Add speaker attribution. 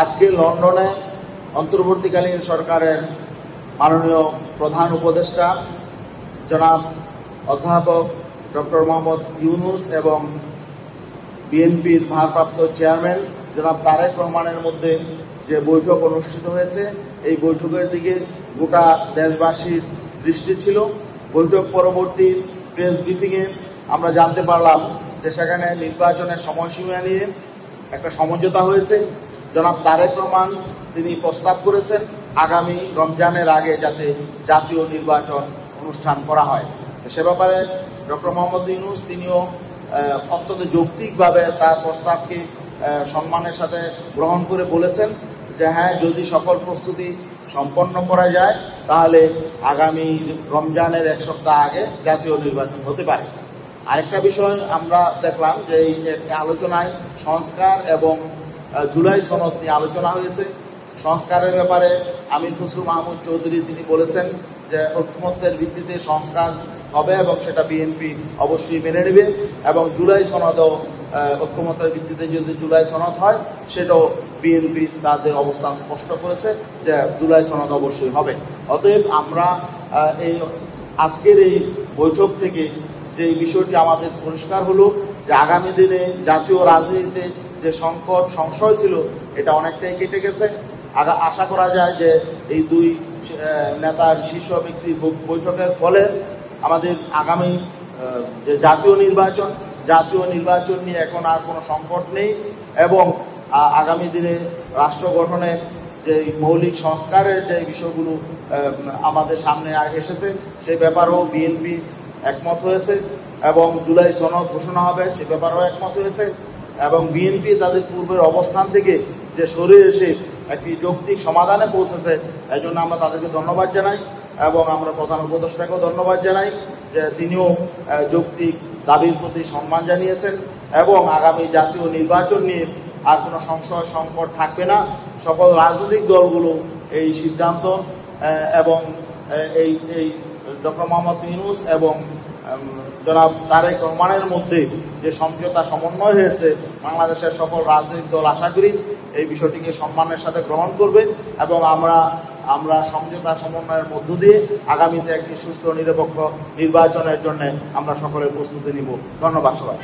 Speaker 1: আজকে লন্ডনে অন্তর্বর্তীকালীন সরকারের মাননীয় প্রধান উপদেষ্টা জনাব অধ্যাপক ডক্টর মোহাম্মদ ইউনূস এবং বিএনপির ভারপ্রাপ্ত চেয়ারম্যান জনাব তারেক রহমানের মধ্যে যে বৈঠক অনুষ্ঠিত হয়েছে, এই বৈঠকের দিকে গোটা দেশবাসীর দৃষ্টি ছিল। বৈঠক পরবর্তী প্রেস ব্রিফিংয়ে আমরা জানতে পারলাম যে সেখানে নির্বাচনের সময়সীমা নিয়ে একটা সমঝোতা হয়েছে। জনাব তারেক রহমান তিনি প্রস্তাব করেছেন আগামী রমজানের আগে যাতে জাতীয় নির্বাচন অনুষ্ঠান করা হয়। সে ব্যাপারে ডক্টর মোহাম্মদ ইউনূস তিনিও অত্যন্ত যৌক্তিকভাবে তার প্রস্তাবকে সম্মানের সাথে গ্রহণ করে বলেছেন যে হ্যাঁ, যদি সকল প্রস্তুতি সম্পন্ন করা যায় তাহলে আগামী রমজানের এক সপ্তাহ আগে জাতীয় নির্বাচন হতে পারে। আরেকটা বিষয় আমরা দেখলাম যে এই আলোচনায় সংস্কার এবং জুলাই সনদ নিয়ে আলোচনা হয়েছে। সংস্কারের ব্যাপারে আমির খসরু মাহমুদ চৌধুরী তিনি বলেছেন যে ঐকমত্যের ভিত্তিতে সংস্কার হবে এবং সেটা বিএনপি অবশ্যই মেনে নেবে, এবং জুলাই সনদও ঐকমত্যের ভিত্তিতে যদি জুলাই সনদ হয় সেটাও বিএনপি তাদের অবস্থান স্পষ্ট করেছে যে জুলাই সনদ অবশ্যই হবে। অতএব আমরা এই আজকের এই বৈঠক থেকে যে বিষয়টি আমাদের পরিষ্কার হলো যে আগামী দিনে জাতীয় রাজনীতিতে যে সংকট সংশয় ছিল এটা অনেকটাই কেটে গেছে। আশা করা যায় যে এই দুই নেতার শীর্ষ ব্যক্তির বৈঠকের ফলে আমাদের আগামী যে জাতীয় নির্বাচন নিয়ে এখন আর কোনো সংকট নেই, এবং আগামী দিনে রাষ্ট্র গঠনে যে মৌলিক সংস্কারের যে বিষয়গুলো আমাদের সামনে এসেছে সেই ব্যাপারেও বিএনপি একমত হয়েছে, এবং জুলাই সনদ ঘোষণা হবে সে ব্যাপারেও একমত হয়েছে, এবং বিএনপি তাদের পূর্বের অবস্থান থেকে যে সরে এসে একটি যৌক্তিক সমাধানে পৌঁছেছে, এই জন্য আমরা তাদেরকে ধন্যবাদ জানাই, এবং আমরা প্রধান উপদেষ্টাকেও ধন্যবাদ জানাই যে তিনিও যৌক্তিক দাবির প্রতি সম্মান জানিয়েছেন, এবং আগামী জাতীয় নির্বাচন নিয়ে আর কোনো সংশয় সংকট থাকবে না। সকল রাজনৈতিক দলগুলো এই সিদ্ধান্ত এবং এই ডক্টর মোহাম্মদ ইউনূস এবং জনাব তারেক রহমানের মধ্যে যে সমঝোতা সমন্বয় হয়েছে, বাংলাদেশের সকল রাজনৈতিক দল আশা করি এই বিষয়টিকে সম্মানের সাথে গ্রহণ করবে, এবং আমরা সমঝোতা সমন্বয়ের মধ্য দিয়ে আগামীতে একটি সুষ্ঠু নিরপেক্ষ নির্বাচনের জন্য আমরা সকলের প্রস্তুতি নিব। ধন্যবাদ সবাই।